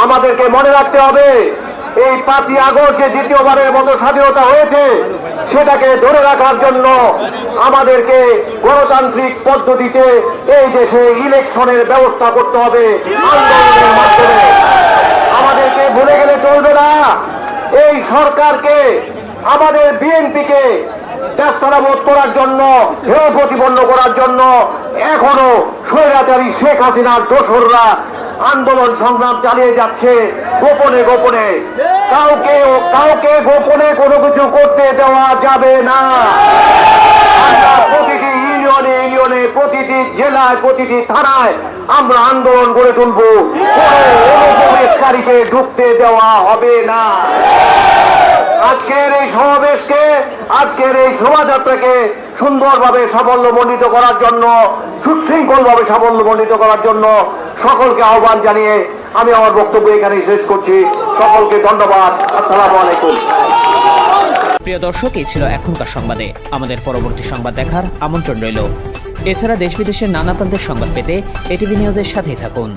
আমাদেরকে মনে রাখতে হবে এই 5ই আগস্ট যে দ্বিতীয়বারের মতো স্বাধীনতা হয়েছে সেটাকে ধরে রাখার জন্য আমাদেরকে গণতান্ত্রিক পদ্ধতিতে এই দেশে ইলেকশনের ব্যবস্থা করতে হবে আন্দোলনের মাধ্যমে। আমাদেরকে ভুলে গেলে চলবে না। এই সরকারকে, আমাদের বিএনপিকে ব্যস্ততাবোধ করার জন্য, হেয় প্রতিপন্ন করার জন্য এখনো স্বৈরাচারী শেখ হাসিনার দোসররা আন্দোলন সংগ্রাম চালিয়ে যাচ্ছে গোপনে গোপনে। কাউকে গোপনে কোনো কিছু করতে দেওয়া যাবে না। আমরা প্রতিটি ইউনিয়নে, প্রতিটি জেলায়, প্রতিটি থানায় আমরা আন্দোলন গড়ে তুলবো। কোনো অনুপ্রবেশকারীকে ঢুকতে দেওয়া হবে না। আজকের এই সমাবেশকে, আজকের এই শোভাযাত্রাকে সুন্দরভাবে সাফল্যমণ্ডিত করার জন্য, সুশৃঙ্খলভাবে সাফল্যমণ্ডিত করার জন্য সকলকে আহ্বান জানিয়ে আমি আমার বক্তব্য এখানেই শেষ করছি। সকলকে ধন্যবাদ। আসসালামু আলাইকুম। প্রিয় দর্শক, এই ছিল এখনকার সংবাদে। আমাদের পরবর্তী সংবাদ দেখার আমন্ত্রণ রইল। এছাড়া দেশ বিদেশের নানা প্রান্তের সংবাদ পেতে এটিভি নিউজের সাথেই থাকুন।